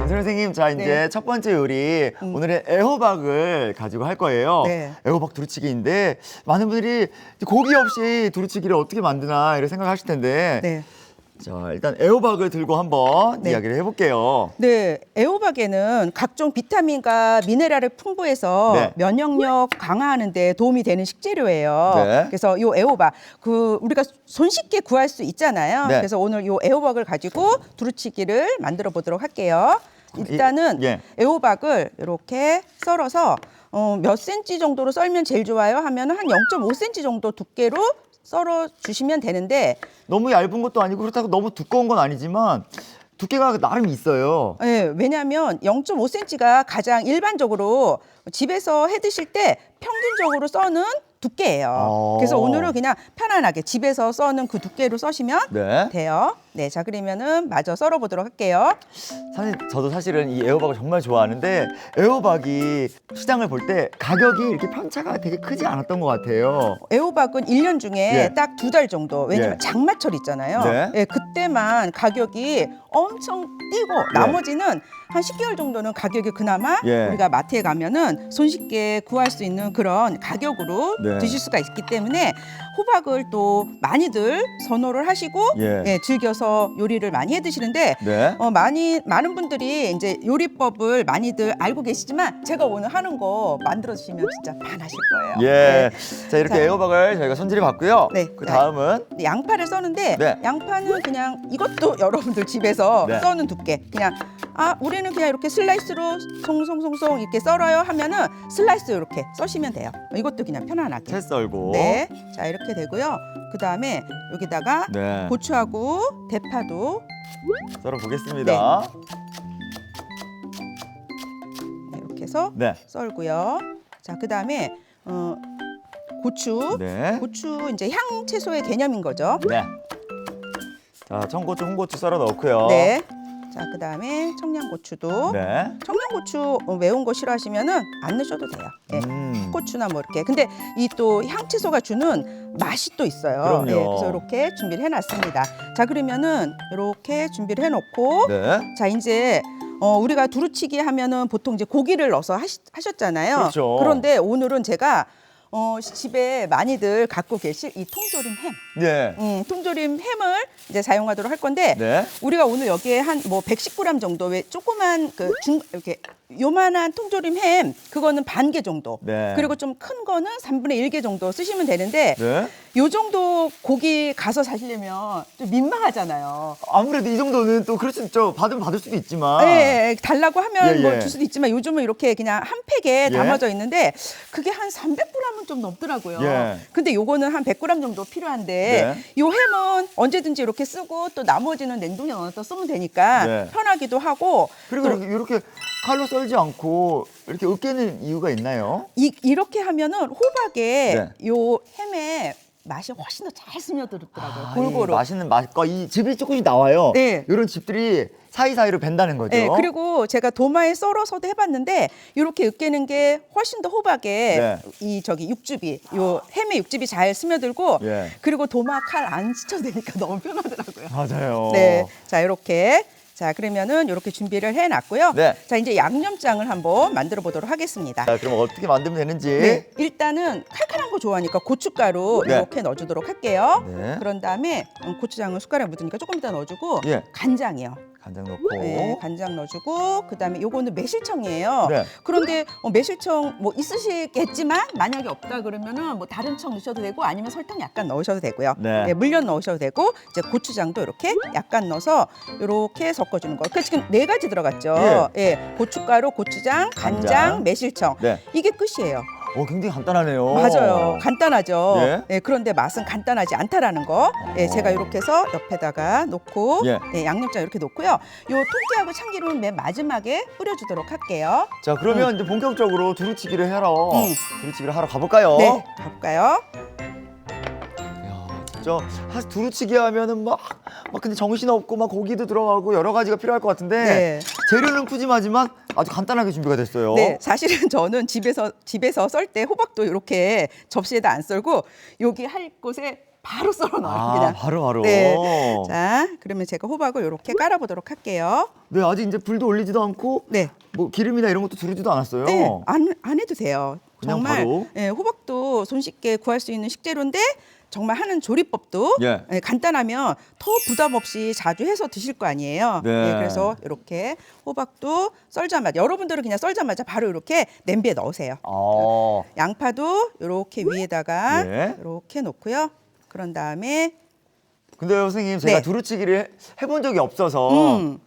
선생님, 자 이제 네. 첫 번째 요리 오늘의 애호박을 가지고 할 거예요. 네. 애호박 두루치기인데 많은 분들이 고기 없이 두루치기를 어떻게 만드나 이런 생각하실 텐데 네. 자 일단 애호박을 들고 한번 네. 이야기를 해볼게요. 네, 애호박에는 각종 비타민과 미네랄을 풍부해서 네. 면역력 강화하는 데 도움이 되는 식재료예요. 네. 그래서 요 애호박 우리가 손쉽게 구할 수 있잖아요. 네. 그래서 오늘 요 애호박을 가지고 두루치기를 만들어 보도록 할게요. 일단은 예. 애호박을 이렇게 썰어서 몇 센치 정도로 썰면 제일 좋아요 하면 한 0.5cm 정도 두께로 썰어 주시면 되는데 너무 얇은 것도 아니고 그렇다고 너무 두꺼운 건 아니지만 두께가 나름 있어요. 네, 왜냐하면 0.5cm가 가장 일반적으로 집에서 해 드실 때 평균적으로 써는 두께예요. 그래서 오늘은 그냥 편안하게 집에서 써는 그 두께로 써시면 네. 돼요. 네, 자 그러면은 마저 썰어 보도록 할게요. 저도 사실은 이 애호박을 정말 좋아하는데 애호박이 시장을 볼 때 가격이 이렇게 편차가 되게 크지 않았던 것 같아요. 애호박은 1년 중에 예. 딱 2달 정도, 왜냐면 예. 장마철 있잖아요. 네. 예, 그때만 가격이 엄청 뛰고 나머지는 한 10개월 정도는 가격이 그나마 예. 우리가 마트에 가면은 손쉽게 구할 수 있는 그런 가격으로 네. 드실 수가 있기 때문에 호박을 또 많이들 선호를 하시고 예. 즐겨서 요리를 많이 해 드시는데 네. 많은 분들이 이제 요리법을 많이들 알고 계시지만 제가 오늘 하는 거 만들어 주시면 진짜 반하실 거예요. 예. 네. 자 이렇게 자. 애호박을 저희가 손질해 봤고요. 네. 그 다음은 양파를 써는데 네. 양파는 그냥 이것도 여러분들 집에서 네. 써는 두께 그냥 우리는 그냥 이렇게 슬라이스로 송송송송 이렇게 썰어요 하면은 슬라이스 이렇게 써시면 돼요. 이것도 그냥 편안하게. 채 썰고. 네, 자 이렇게 되고요. 그 다음에 여기다가 네. 고추하고 대파도 썰어 보겠습니다. 이렇게 해서 네. 썰고요. 자, 그 다음에 고추. 네. 고추 이제 향 채소의 개념인 거죠. 네. 자 청고추, 홍고추 썰어 넣고요. 네. 자, 그 다음에 청양고추도. 네. 청양고추 매운 거 싫어하시면은 안 넣으셔도 돼요. 네. 고추나 뭐 이렇게. 근데 이 또 향채소가 주는 맛이 또 있어요. 그럼요. 네, 그래서 이렇게 준비를 해놨습니다. 자, 그러면은 이렇게 준비를 해놓고. 네. 자, 이제 우리가 두루치기 하면은 보통 이제 고기를 넣어서 하셨잖아요. 그렇죠. 그런데 오늘은 제가 집에 많이들 갖고 계실 이 통조림 햄. 네. 통조림 햄을 이제 사용하도록 할 건데 네. 우리가 오늘 여기에 한 뭐 110g 정도 왜 조그만 이렇게 요만한 통조림 햄 그거는 반 개 정도. 네. 그리고 좀 큰 거는 3분의 1개 정도 쓰시면 되는데 네. 요 정도 고기 가서 사시려면 좀 민망하잖아요. 아무래도 이 정도는 또 그럴 수 있죠. 받을 수도 있지만. 예, 달라고 하면 예, 뭐 예. 줄 수도 있지만 요즘은 이렇게 그냥 한 팩에 예. 담아져 있는데 그게 한 300g은 좀 넘더라고요. 예. 근데 요거는 한 100g 정도 필요한데 네. 요 햄은 언제든지 이렇게 쓰고 또 나머지는 냉동에 넣어서 쓰면 되니까 네. 편하기도 하고 그리고 이렇게 칼로 썰지 않고 이렇게 으깨는 이유가 있나요? 이렇게 하면은 호박에 네. 요 햄에 맛이 훨씬 더 잘 스며들더라고요. 골고루. 이 맛있는 맛과 이 즙이 조금씩 나와요. 네. 이런 즙들이 사이사이로 밴다는 거죠. 네, 그리고 제가 도마에 썰어서도 해봤는데 이렇게 으깨는 게 훨씬 더 호박에 네. 육즙이 요 햄의 육즙이 잘 스며들고 예. 그리고 도마 칼 안 스쳐도 되니까 너무 편하더라고요. 맞아요. 네, 자 이렇게 자 그러면은 이렇게 준비를 해놨고요. 네. 자 이제 양념장을 한번 만들어 보도록 하겠습니다. 자, 그럼 어떻게 만들면 되는지. 네, 일단은 칼칼한 거 좋아하니까 고춧가루 네. 이렇게 넣어주도록 할게요. 네. 그런 다음에 고추장은 숟가락에 묻으니까 조금 이따 넣어주고 예. 간장이요. 간장 넣고. 네, 간장 넣어주고 그다음에 요거는 매실청이에요. 네. 그런데 매실청 뭐 있으시겠지만 만약에 없다 그러면은 뭐 다른 청 넣으셔도 되고 아니면 설탕 약간 넣으셔도 되고요. 네. 물엿 넣으셔도 되고 이제 고추장도 이렇게 약간 넣어서 이렇게 섞어주는 거. 그 지금 4가지 들어갔죠. 예, 고춧가루, 고추장, 간장, 간장. 매실청. 네. 이게 끝이에요. 굉장히 간단하네요. 맞아요. 간단하죠. 예. 예, 그런데 맛은 간단하지 않다라는 거. 예, 제가 이렇게 해서 옆에다가 놓고 예. 양념장 이렇게 놓고요. 요 통깨하고 참기름 맨 마지막에 뿌려주도록 할게요. 자, 그러면 이제 본격적으로 두루치기를 하러 가볼까요? 네, 가볼까요? 이야, 진짜 사실 두루치기 하면은 막 근데 정신없고 막 고기도 들어가고 여러 가지가 필요할 것 같은데 네. 재료는 푸짐하지만 아주 간단하게 준비가 됐어요. 네, 사실은 저는 집에서 썰 때 호박도 이렇게 접시에다 안 썰고 여기 할 곳에 바로 썰어 넣어요. 아, 그냥. 바로. 네. 자, 그러면 제가 호박을 이렇게 깔아보도록 할게요. 네, 아직 이제 불도 올리지도 않고 네. 뭐 기름이나 이런 것도 두르지도 않았어요. 네, 안 해도 돼요. 그냥 정말 바로? 예, 호박도 손쉽게 구할 수 있는 식재료인데 정말 하는 조리법도 예. 예, 간단하면 더 부담 없이 자주 해서 드실 거 아니에요. 네. 예, 그래서 이렇게 호박도 썰자마자 여러분들은 그냥 썰자마자 바로 이렇게 냄비에 넣으세요. 양파도 이렇게 위에다가 네. 이렇게 놓고요. 그런 다음에 근데 선생님 제가 네. 두루치기를 해본 적이 없어서 음.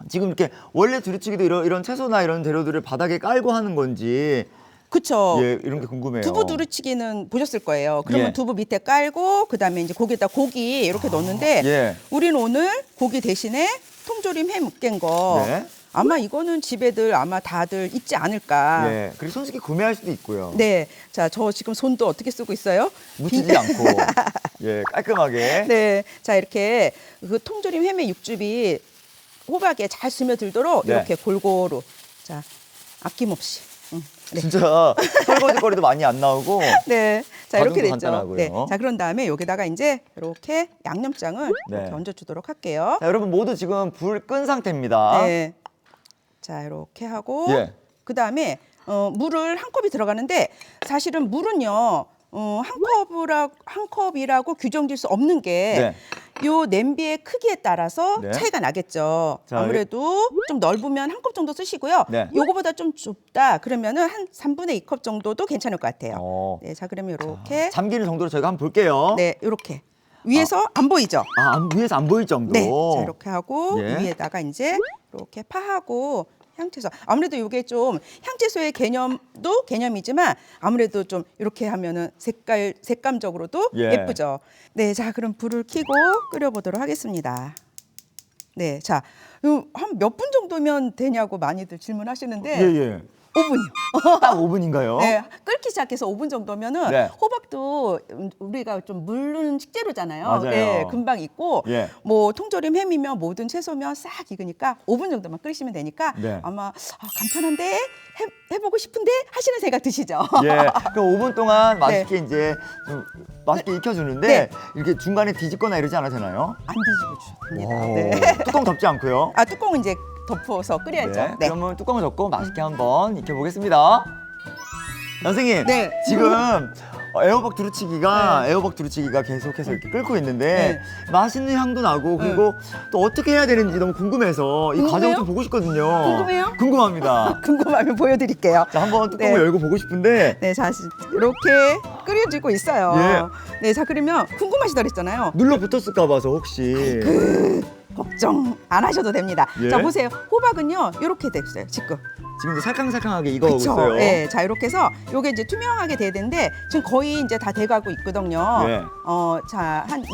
지금 이렇게 원래 두루치기도 이런 채소나 이런 재료들을 바닥에 깔고 하는 건지 그쵸. 예, 이런 게 궁금해요. 두부 두루치기는 보셨을 거예요. 그러면 예. 두부 밑에 깔고 그다음에 이제 거기에다 고기 이렇게 넣는데 예. 우리는 오늘 고기 대신에 통조림 해 묵깬 거 네. 아마 이거는 집에들 아마 다들 있지 않을까. 예. 그리고 손쉽게 구매할 수도 있고요. 네. 자, 저 지금 손도 어떻게 쓰고 있어요? 묻히지 않고 예, 깔끔하게. 네. 자, 이렇게 그 통조림 해매 육즙이 호박에 잘 스며들도록 네. 이렇게 골고루. 자, 아낌없이. 네. 진짜 설거지거리도 많이 안 나오고 네. 자, 이렇게 가정도 됐죠. 간단하고요. 네. 자, 그런 다음에 여기다가 이제 이렇게 양념장을 네. 이렇게 얹어 주도록 할게요. 자, 여러분 모두 지금 불 끈 상태입니다. 네. 자, 이렇게 하고 예. 그다음에 물을 한 컵이 들어가는데 사실은 물은요. 한 컵이라고 규정질 수 없는 게 요 냄비의 크기에 따라서 네. 차이가 나겠죠. 자, 아무래도 좀 넓으면 한 컵 정도 쓰시고요. 네. 요거보다 좀 좁다 그러면은 한 3분의 2컵 정도도 괜찮을 것 같아요. 네, 자 그러면 이렇게 잠기는 정도로 저희가 한번 볼게요. 네, 이렇게 위에서 안 보이죠? 위에서 안 보일 정도. 네, 자 이렇게 하고 예. 위에다가 이제 이렇게 파하고 향채소. 아무래도 이게 좀 향채소의 개념도 개념이지만 아무래도 좀 이렇게 하면은 색감적으로도 예. 예쁘죠. 네, 자 그럼 불을 켜고 끓여보도록 하겠습니다. 네, 자 한 몇 분 정도면 되냐고 많이들 질문하시는데 예. 5분이요. 딱 5분인가요? 네, 끓기 시작해서 5분 정도면은 네. 호박도 우리가 좀 물른 식재료잖아요. 맞아요. 네, 금방 익고 예. 뭐 통조림 햄이면 모든 채소면 싹 익으니까 5분 정도만 끓이시면 되니까 네. 아마 간편한데 해보고 싶은데 하시는 생각 드시죠? 예. 그 5분 동안 맛있게 네. 이제 좀 맛있게 익혀주는데 네. 이렇게 중간에 뒤집거나 이러지 않아도 되나요? 안 뒤집어 주셔도 오, 됩니다. 네. 뚜껑 덮지 않고요. 아 뚜껑은 이제 덮어서 끓여야죠. 네. 네. 그러면 뚜껑을 덮고 맛있게 한번 익혀보겠습니다. 선생님, 네. 지금 애호박 두루치기가 계속해서 이렇게 끓고 있는데 맛있는 향도 나고 그리고 또 어떻게 해야 되는지 너무 궁금해서 이 궁금해요? 과정을 좀 보고 싶거든요. 궁금해요? 궁금합니다. 궁금하면 보여드릴게요. 자, 한번 뚜껑을 네. 열고 보고 싶은데 네, 자 이렇게 끓여지고 있어요. 예. 네, 자 그러면 궁금하시다 그랬잖아요. 눌러 붙었을까 봐서 혹시 걱정 안 하셔도 됩니다. 예. 자 보세요, 호박은요 이렇게 됐어요 지금. 지금 이제 살캉살캉하게 익어가고 그쵸? 있어요. 네, 자 이렇게 해서 요게 이제 투명하게 돼야 되는데 지금 거의 이제 다 돼가고 있거든요. 네. 자 한 2,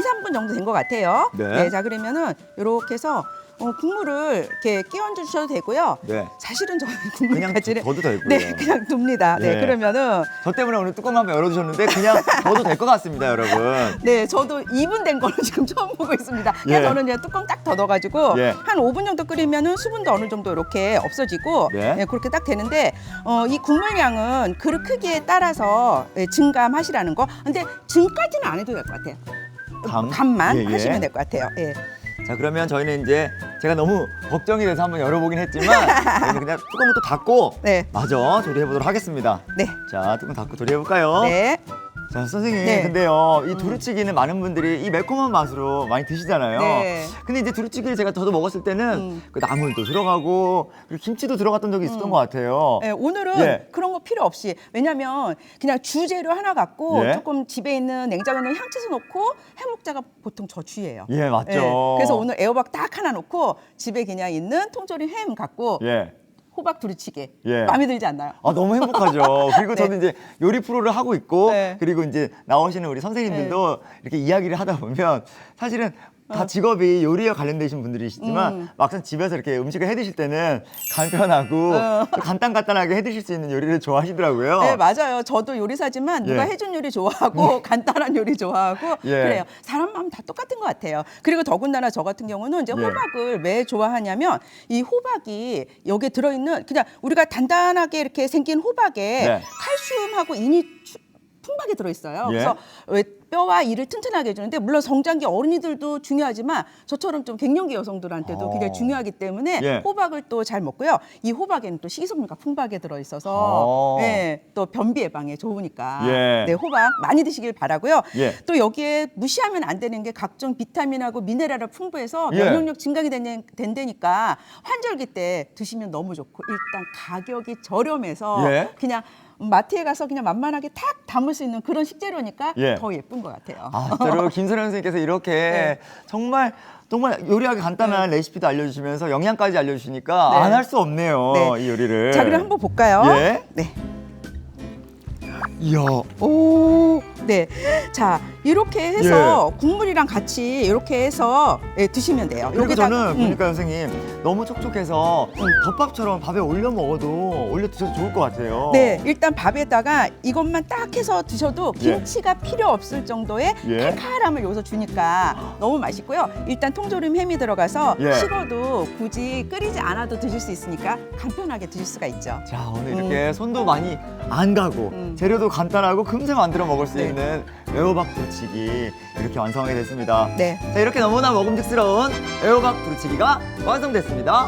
3분 정도 된 것 같아요. 네. 자 그러면은 이렇게 해서 국물을 이렇게 끼얹어 주셔도 되고요. 네. 사실은 저는 그냥 국물까지는 둬도 되고요. 네, 그냥 둡니다. 네, 예. 그러면은 저 때문에 오늘 뚜껑 한번 열어주셨는데 그냥 둬도 될 것 같습니다, 여러분. 네, 저도 2분 된 거는 지금 처음 보고 있습니다. 예. 그냥 저는 그냥 뚜껑 딱 닫아가지고 예. 한 5분 정도 끓이면은 수분도 어느 정도 이렇게 없어지고 네. 네, 그렇게 딱 되는데 이 국물량은 그릇 크기에 따라서 증감하시라는 거. 근데 증까지는 안 해도 될 것 같아요. 간만 예, 예. 하시면 될 것 같아요. 예. 자, 그러면 저희는 이제 제가 너무 걱정이 돼서 한번 열어보긴 했지만 저희는 그냥 뚜껑을 또 닫고 네. 마저 조리해보도록 하겠습니다. 네. 자, 뚜껑 닫고 조리해볼까요? 네. 자, 선생님, 네. 근데요, 이 두루치기는 많은 분들이 이 매콤한 맛으로 많이 드시잖아요. 네. 근데 이제 두루치기를 저도 먹었을 때는 그 나물도 들어가고 그리고 김치도 들어갔던 적이 있었던 것 같아요. 네, 오늘은 예. 그런 거 필요 없이 왜냐면 그냥 주재료 하나 갖고 예. 조금 집에 있는 냉장고에 있는 향채소 넣고 해먹자가 보통 저 주예요. 예, 맞죠. 예, 그래서 오늘 애호박 딱 하나 놓고 집에 그냥 있는 통조림 햄 갖고 예. 호박 두루치기 예. 마음에 들지 않나요? 아, 너무 행복하죠. 그리고 저는 이제 요리 프로를 하고 있고 네. 그리고 이제 나오시는 우리 선생님들도 이렇게 이야기를 하다 보면 사실은 다 직업이 요리에 관련되신 분들이시지만 막상 집에서 이렇게 음식을 해 드실 때는 간편하고 또 간단하게 해 드실 수 있는 요리를 좋아하시더라고요. 네, 맞아요. 저도 요리사지만 누가 예. 해준 요리 좋아하고 간단한 요리 좋아하고 예. 그래요. 사람 마음 다 똑같은 것 같아요. 그리고 더군다나 저 같은 경우는 이제 예. 호박을 왜 좋아하냐면 이 호박이 여기에 들어있는 그냥 우리가 단단하게 이렇게 생긴 호박에 네. 칼슘하고 인이 풍부하게 들어있어요. 예. 그래서 왜 뼈와 이를 튼튼하게 해주는데 물론 성장기 어린이들도 중요하지만 저처럼 좀 갱년기 여성들한테도 굉장히 중요하기 때문에 예. 호박을 또 잘 먹고요. 이 호박에는 또 식이섬유가 풍부하게 들어있어서 예, 또 변비 예방에 좋으니까 예. 네, 호박 많이 드시길 바라고요. 예. 또 여기에 무시하면 안 되는 게 각종 비타민하고 미네랄을 풍부해서 예. 면역력 증강이 된다니까 환절기 때 드시면 너무 좋고 일단 가격이 저렴해서 예. 그냥 마트에 가서 그냥 만만하게 탁 담을 수 있는 그런 식재료니까 예. 더 예쁜 것 같아요. 아, 진짜로 김선영 선생님께서 이렇게 네. 정말 요리하기 간단한 레시피도 알려주시면서 영양까지 알려주시니까 네. 안 할 수 없네요. 네. 이 요리를. 자, 그럼 한번 볼까요? 예. 네. 이야. 오, 네. 자, 이렇게 해서 국물이랑 같이 이렇게 해서 예, 드시면 돼요. 그리고 여기다가- 저는 보니까 선생님 너무 촉촉해서 덮밥처럼 밥에 올려 먹어도 올려 드셔도 좋을 것 같아요. 네, 일단 밥에다가 이것만 딱 해서 드셔도 김치가 필요 없을 정도의 예. 칼칼함을 여기서 주니까 너무 맛있고요. 일단 통조림 햄이 들어가서 예. 식어도 굳이 끓이지 않아도 드실 수 있으니까 간편하게 드실 수가 있죠. 자, 오늘 이렇게 손도 많이 안 가고 재료도 간단하고 금세 만들어 먹을 수 네. 있는 애호박 두루치기 이렇게 완성이 됐습니다. 네. 자, 이렇게 너무나 먹음직스러운 애호박 두루치기가 완성됐습니다.